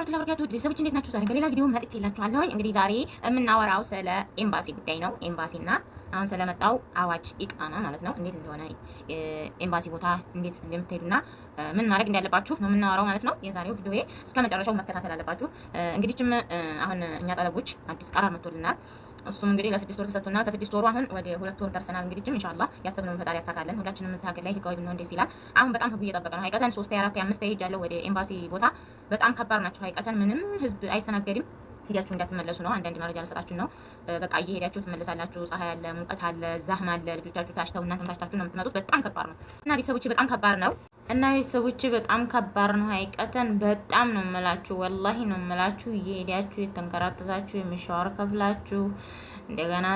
ወራህመቱላሂ ወበረካቱህ ቤተሰቦች እንዴት ናችሁ? ዛሬ በሌላ ቪዲዮ መጥቼላችኋለሁ። እንግዲህ ዛሬ የምናወራው ስለ ኤምባሲ ጉዳይ ነው። ኤምባሲና አሁን ስለመጣው አዋጅ ኢቃማ ማለት ነው። እንዴት እንደሆነ ኤምባሲ ቦታ እንዴት እንደምትሄዱና ምን ማድረግ እንዳለባችሁ ነው የምናወራው ማለት ነው። የዛሬው ቪዲዮ እስከ መጨረሻው መከታተል አለባችሁ። እንግዲህም አሁን እኛ ጠለቦች አዲስ ቀራር መጥቶልናል። እሱም እንግዲህ ለ6 ወር ተሰጥቶናል። ከ6 ወሩ አሁን ወደ 2 ወር ደርሰናል። እንግዲህ ኢንሻአላህ ያሰብነውን ፈጣሪ ያሳካለን። ሁላችንም እዚህ ሀገር ላይ ህጋዊ ብንሆን ደስ ይላል። አሁን በጣም ህጉ እየጠበቀ ነው። ሀይቀተን 3 4 5 ሄጃለሁ ወደ ኤምባሲ ቦታ በጣም ከባድ ናቸው። ሀይቀተን ምንም ህዝብ አይሰናገድም። ሄዳችሁ እንዳትመለሱ ነው። አንዳንድ መረጃ ልሰጣችሁ ነው። በቃ እየሄዳችሁ ትመለሳላችሁ። ፀሐይ አለ፣ ሙቀት አለ፣ ዛህም አለ። ልጆቻችሁ ታሽተው እናንተም ታሽታችሁ ነው የምትመጡት። በጣም ከባድ ነው እና ቤተሰቦቼ በጣም ከባድ ነው በጣም ከባድ ነው። ሀይቀተን በጣም ነው የምላችሁ፣ ወላሂ ነው የምላችሁ። እየሄዳችሁ የተንከራተታችሁ የሚሻወር ከፍላችሁ እንደገና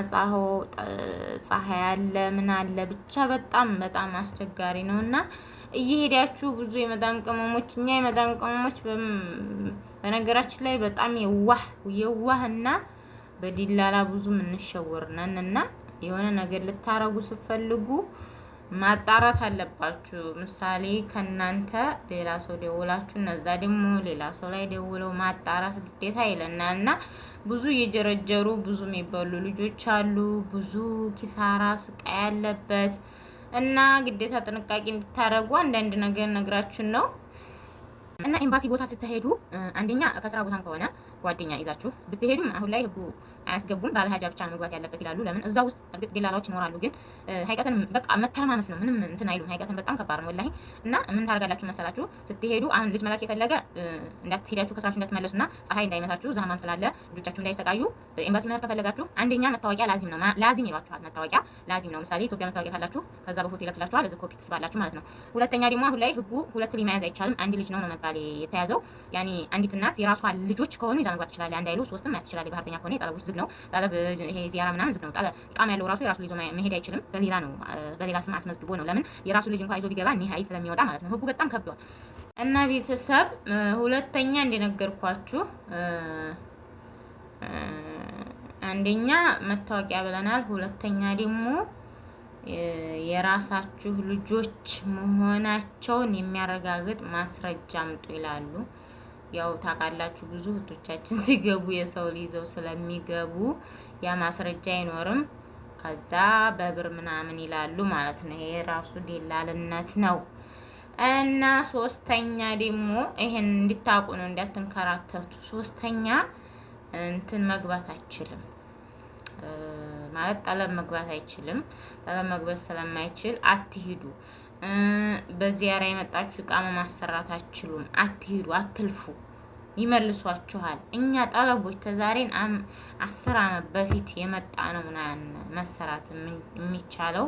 ፀሐይ አለ ምን አለ ብቻ በጣም አስቸጋሪ ነው እና እየሄዳችሁ ብዙ የመዳም ቅመሞች እኛ የመዳም ቅመሞች በነገራችን ላይ በጣም የዋህና በዲላላ ብዙ የምንሸወር ነን እና የሆነ ነገር ልታረጉ ስትፈልጉ ማጣራት አለባችሁ። ምሳሌ ከናንተ ሌላ ሰው ደውላችሁ እነዛ ደግሞ ሌላ ሰው ላይ ደውለው ማጣራት ግዴታ ይለናል እና ብዙ እየጀረጀሩ ብዙ የሚበሉ ልጆች አሉ። ብዙ ኪሳራ ስቃይ ያለበት እና ግዴታ ጥንቃቄ እንድታረጉ አንዳንድ ነገር ነግራችሁን ነው። እና ኤምባሲ ቦታ ስትሄዱ አንደኛ ከስራ ቦታም ከሆነ ጓደኛ ይዛችሁ ብትሄዱም አሁን ላይ ህጉ አያስገቡም። ባለ ሀጃ ብቻ መግባት ያለበት ይላሉ። ለምን እዛ ውስጥ እርግጥ ደላላዎች ይኖራሉ፣ ግን ሀይቀተን በቃ መተረማመስ ነው። ምንም እንትን አይሉም። ሀይቀተን በጣም ከባድ ነው ወላሂ። እና ምን ታደርጋላችሁ መሰላችሁ? ስትሄዱ አሁን ልጅ መላክ የፈለገ እንዳትሄዳችሁ ከስራችሁ እንዳትመለሱና ፀሐይ እንዳይመታችሁ ዛህማም ስላለ ልጆቻችሁ እንዳይሰቃዩ ኤምባሲ መሄድ ከፈለጋችሁ አንደኛ መታወቂያ ላዚም ነው። ላዚም ይሏችኋል። መታወቂያ ላዚም ነው። ምሳሌ ኢትዮጵያ መታወቂያ ካላችሁ ከዛ በፎቶ ይልክላችኋል። እዚህ ኮፒ ትስባላችሁ ማለት ነው። ሁለተኛ ደግሞ አሁን ላይ ህጉ ሁለት ልጅ መያዝ አይቻልም። አንድ ልጅ ነው መባል የተያዘው። ያኔ አንዲት እናት የራሷ ልጆች ከሆኑ ይዛ መግባት ትችላለች። አንድ አይሉ ሶስትም መያዝ ትችላለች። ባህርተኛ ከሆነ የጠለቦች ዝግ ነው። ጠለብ ይሄ ዚያራ ምናምን ዝግ ነው። ኢቃማ ያለው ራሱ የራሱ ልጅ መሄድ አይችልም። በሌላ ነው በሌላ ስም አስመዝግቦ ነው። ለምን የራሱ ልጅ እንኳን ይዞ ቢገባ ኒሃይ ስለሚወጣ ማለት ነው። ህጉ በጣም ከብዷል። እና ቤተሰብ ሁለተኛ እንደነገርኳችሁ አንደኛ መታወቂያ ብለናል። ሁለተኛ ደግሞ የራሳችሁ ልጆች መሆናቸውን የሚያረጋግጥ ማስረጃ አምጡ ይላሉ። ያው ታውቃላችሁ ብዙ እህቶቻችን ሲገቡ የሰው ይዘው ስለሚገቡ ያ ማስረጃ አይኖርም። ከዛ በብር ምናምን ይላሉ ማለት ነው። ይሄ ራሱ ደላልነት ነው። እና ሶስተኛ ደግሞ ይሄን እንድታውቁ ነው፣ እንዳትንከራተቱ። ሶስተኛ እንትን መግባት አይችልም ማለት ጠለብ መግባት አይችልም። ጠለብ መግባት ስለማይችል አትሂዱ። በዚያራ የመጣችሁ ኢቃማ ማሰራት አትችሉም። አትሂዱ፣ አትልፉ፣ ይመልሷችኋል። እኛ ጠለቦች ተዛሬን 10 ዓመት በፊት የመጣ ነው መሰራት የሚቻለው።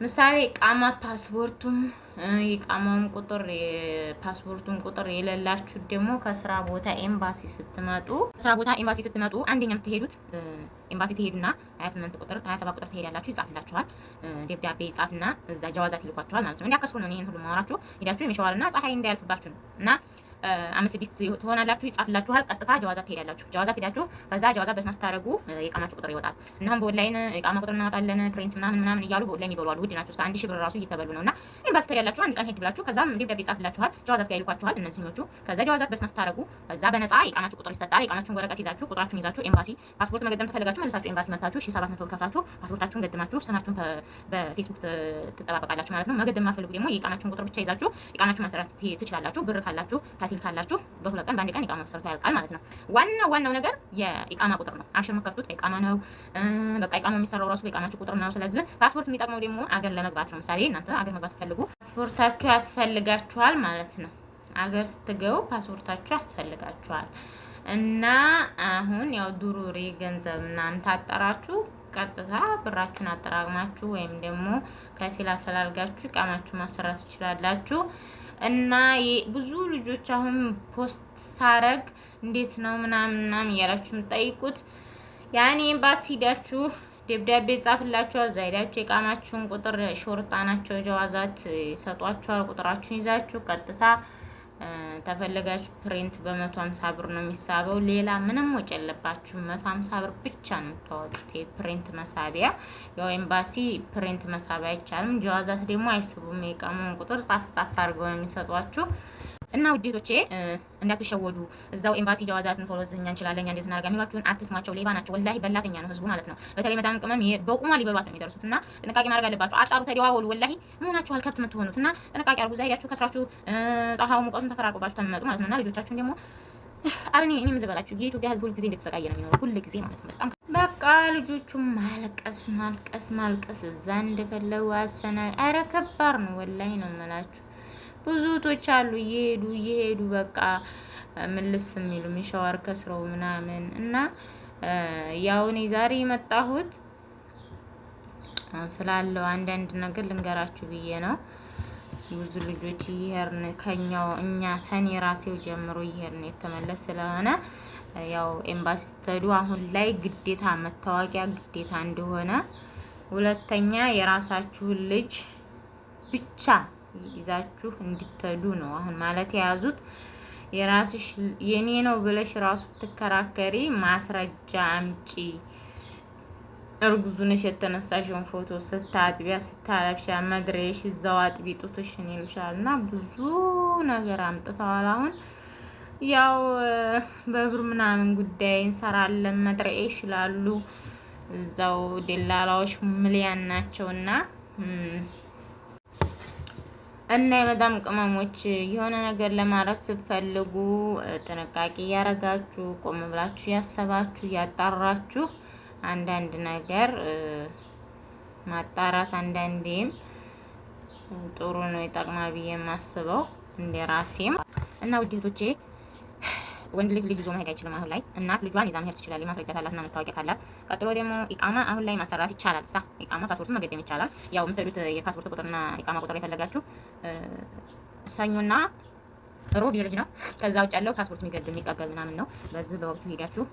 ምሳሌ ኢቃማ ፓስፖርቱም ኢቃማውን ቁጥር የፓስፖርቱን ቁጥር የሌላችሁ ደግሞ ከስራ ቦታ ኤምባሲ ስትመጡ አንደኛ የምትሄዱት ኤምባሲ ትሄዱና 28 ቁጥር 27 ቁጥር ትሄዳላችሁ። ይጻፍላችኋል። ደብዳቤ ይጻፍና እዛ ጀዋዛት ይልኳችኋል ማለት ነው። እንዲያከስሩ ነው ይሄን ሁሉ ማወራችሁ። ሄዳችሁ የሚሸዋልና ፀሐይ እንዳያልፍባችሁ ነው እና 5-6 ትሆናላችሁ። ይጻፍላችኋል። ቀጥታ ጀዋዛት ትሄዳላችሁ። ጀዋዛት ሄዳችሁ ከዛ ጀዋዛት በስማ ስታደርጉ የኢቃማችሁ ቁጥር ይወጣል። እናም በኦንላይን ኢቃማ ቁጥር እናወጣለን ፕሪንት ምናምን እያሉ በኦንላይን ይበሉ አሉ። ውድ ናቸው። እስከ 1000 ብር ራሱ እየተበሉ ነውና ኤምባሲ ትሄዳላችሁ። አንድ ቀን ሄድ ብላችሁ ከዛም ደብዳቤ ይጻፍላችኋል። ጀዋዛት ጋር ይልኳችኋል እነዚህኞቹ። ከዛ ጀዋዛት በስማ ስታደርጉ ከዛ በነፃ ኢቃማችሁ ቁጥር ይሰጣል። ኢቃማችሁን ወረቀት ይዛችሁ ቁጥራችሁን ይዛችሁ ኤምባሲ ፓስፖርት መገደም ተፈልጋችሁ መልሳችሁ ኤምባሲ መታችሁ 700 ብር ከፍላችሁ ፓስፖርታችሁን ገድማችሁ ስማችሁን በፌስቡክ ትጠባበቃላችሁ ማለት ነው። መገደም ማፈልጉ ደግሞ የኢቃማችሁን ቁጥር ብቻ ይዛችሁ ኢቃማችሁን ማሰራት ትችላላችሁ። ብር ካላችሁ ከፊል ካላችሁ በሁለት ቀን በአንድ ቀን ኢቃማ መሰረቱ ያልቃል ማለት ነው። ዋናው ነገር የኢቃማ ቁጥር ነው። አብሽር መከፍቱት ኢቃማ ነው። በቃ ኢቃማ የሚሰራው ራሱ በኢቃማችሁ ቁጥር ነው። ስለዚህ ፓስፖርት የሚጠቅመው ደግሞ አገር ለመግባት ነው። ምሳሌ እናንተ አገር መግባት ስትፈልጉ ፓስፖርታችሁ ያስፈልጋችኋል ማለት ነው። አገር ስትገቡ ፓስፖርታችሁ ያስፈልጋችኋል እና አሁን ያው ዱሩሪ ገንዘብ ምናምን ታጠራችሁ ቀጥታ ብራችሁን አጠራቅማችሁ ወይም ደግሞ ከፊል አፈላልጋችሁ ኢቃማችሁ ማሰራት ትችላላችሁ። እና ብዙ ልጆች አሁን ፖስት ሳረግ እንዴት ነው ምናምን እያላችሁ የምትጠይቁት ያኔ ኤምባሲ ሄዳችሁ ደብዳቤ ጻፍላችኋል። እዛ ሄዳችሁ ኢቃማችሁን ቁጥር ሾርጣ ናቸው ጀዋዛት ይሰጧችኋል። ቁጥራችሁን ይዛችሁ ቀጥታ ተፈለጋችሁ ፕሪንት በ150 ብር ነው የሚሳበው። ሌላ ምንም ወጪ የለባችሁም። 150 ብር ብቻ ነው የምታወጡት የፕሪንት መሳቢያ። ያው ኤምባሲ ፕሪንት መሳቢያ አይቻልም። ጀዋዛት ደግሞ አይስቡም። የኢቃማውን ቁጥር ጻፍ አድርገው ነው የሚሰጧችሁ። እና ውዴቶቼ እንዳትሸወዱ። እዛው ኤምባሲ ጀዋዛትን ቶሎ እኛ እንችላለን እኛ እንደዚህ እናደርጋ የሚሏችሁን አትስሟቸው። ሌባ ናቸው ወላሂ፣ በላተኛ ነው ህዝቡ ማለት ነው። በተለይ መዳም ቅመም በቁሟ ሊበሏት ነው የሚደርሱት እና ጥንቃቄ ማድረግ አለባችሁ። አጣሩ፣ ተደዋወሉ። ወላሂ መሆናችኋል ከብት የምትሆኑት እና ጥንቃቄ አድርጉ። እዛ ሄዳችሁ ከስራችሁ ፀሐዩ ሙቀቱን ተፈራርቆባችሁ ተመጡ ማለት ነው እና ልጆቻችሁን ደግሞ አረኔ እኔ ምን ልበላችሁ የኢትዮጵያ ህዝብ ሁልጊዜ እንደተሰቃየ ነው የሚኖረው ሁልጊዜ ማለት ነው። በጣም በቃ ልጆቹ ማልቀስ ማልቀስ ማልቀስ እዛ እንደፈለጉ አሰና። አረ ከባድ ነው ወላሂ ነው የምላችሁ። ብዙ እህቶች አሉ እየሄዱ በቃ ምልስ የሚሉ ሚሻወር ከስረው ምናምን እና ያው እኔ ዛሬ የመጣሁት ስላለው አንዳንድ ነገር ልንገራችሁ ብዬ ነው። ብዙ ልጆች እየሄድን እኛ ከኔ ራሴው ጀምሮ እየሄድን የተመለስ ስለሆነ ያው ኤምባሲ ስትሄዱ አሁን ላይ ግዴታ መታወቂያ ግዴታ እንደሆነ፣ ሁለተኛ የራሳችሁን ልጅ ብቻ ይዛችሁ እንድትሄዱ ነው አሁን ማለት የያዙት። የራስሽ የኔ ነው ብለሽ ራሱ ትከራከሪ ማስረጃ አምጪ። እርጉዙ ነሽ የተነሳሽውን ፎቶ ስታጥቢያ ስታለብሻ መድረሽ እዛው አጥቢ ጡትሽን ይልሻልና ብዙ ነገር አምጥተዋል። አሁን ያው በብር ምናምን ጉዳይ እንሰራለን መድረሽ ይላሉ። እዛው ደላላዎች ምልያን ናቸውና እና የመዳም ቅመሞች የሆነ ነገር ለማድረግ ስትፈልጉ ጥንቃቄ ያረጋችሁ ቆም ብላችሁ ያሰባችሁ ያጣራችሁ አንዳንድ ነገር ማጣራት አንዳንዴም ጥሩ ነው፣ ይጠቅማል ብዬ የማስበው እንደ ራሴም እና ውዴቶቼ ወንድ ልጅ ይዞ መሄድ አይችልም አሁን ላይ። እናት ልጇን ይዛ መሄድ ትችላለች ማስረጃ ካላትና መታወቂያ ካላት። ቀጥሎ ደግሞ ኢቃማ አሁን ላይ ማሰራት ይቻላል። ኢቃማ ፓስፖርት መገደም ይቻላል። ያው የምትሄዱት የፓስፖርት ቁጥርና ኢቃማ ቁጥር የፈለጋችሁ ሰኞና ሮብ የልጅ ነው። ከዛ ውጭ ያለው ፓስፖርት የሚገድም የሚቀበል ምናምን ነው። በዚህ በወቅት ሄዳችሁ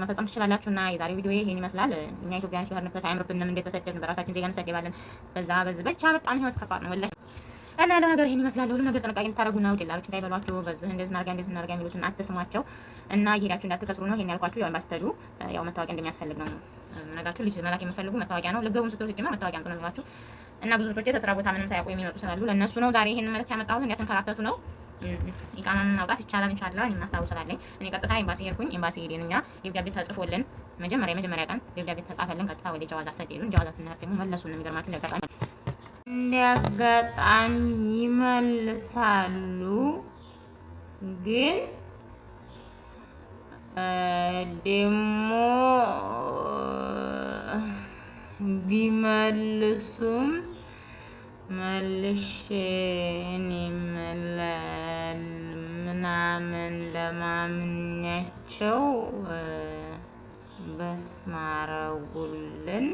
መፈጸም ትችላላችሁ። እና የዛሬው ቪዲዮ ይሄን ይመስላል። እኛ ኢትዮጵያውያን ሸርንበት አያምርብንም፣ እንደተሰደድን በራሳችን ዜጋ እንሰደባለን። በዚህ ብቻ በጣም ህይወት ከባድ ነው ወላሂ። እና ያለው ነገር ይሄን ይመስላል። ሁሉ ነገር ጥንቃቄ የምታደርጉ ነው። ደላሎች እንዳይበሏችሁ፣ በዚህ እንደዚህ እናርጋ የሚሉትን አትስሟቸው እና እየሄዳችሁ እንዳትከስሩ ነው ይሄን ያልኳችሁ። ያው ኤምባሲ ስትሄዱ ያው መታወቂያ እንደሚያስፈልግ ነው ነገራችሁ። ልጅ መላክ የምትፈልጉ መታወቂያ ነው። ልገቡም ስትሉ ሲጀመር መታወቂያ አምጡ ነው የሚሏችሁ። እና ብዙ ልጆች ተስራ ቦታ ምንም ሳያውቁ የሚመጡ ስላሉ ለእነሱ ነው ዛሬ ይሄን መልዕክት ያመጣሁት። እንዲያተንከራተቱ ነው። ኢቃማን ማውጣት ይቻላል ኢንሻአላህ። እኔ ማስታወሳለኝ እኔ ቀጥታ ኤምባሲ ሄድኩኝ። ኤምባሲ ሄደን እኛ ደብዳቤ ተጽፎልን መጀመሪያ ቀን ደብዳቤ ተጻፈልን። ቀጥታ ወደ ጀዋዛ ሰደዱን። ጀዋዛ ስንሄድ ደግሞ መለሱን። የሚገርማችሁ እንዲያጋጣሚ ይመልሳሉ፣ ግን ደግሞ ቢመልሱም መልሼ እኔ ምናምን ለማምኛቸው በስማረጉልን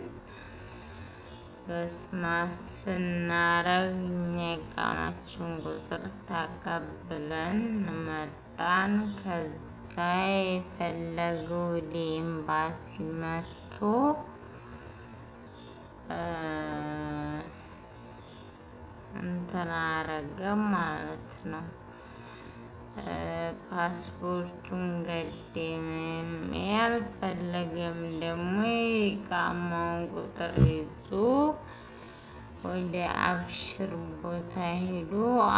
በስማ ስናረግ እኛ የቃማችን ቁጥር ተቀብለን መጣን። ከዛ የፈለገው ወደ ኤምባሲ መጥቶ እንትን አረገ ማለት ነው። ፓስፖርቱን ገደመም ያልፈለገም ደግሞ የቃማውን ቁጥር ይዞ ወደ አብሽር ቦታ ሄዶ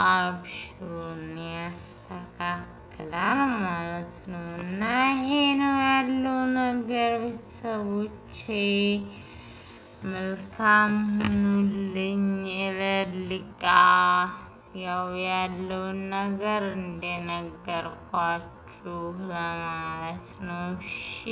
አብሽሩን ያስተካክላል ማለት ነው። እና ይሄ ነው ያለው ነገር ቤተሰቦቼ። መልካም ሁኑልኝ። ለልቃ ያው ያለውን ነገር እንደነገርኳችሁ ለማለት ነው። እሺ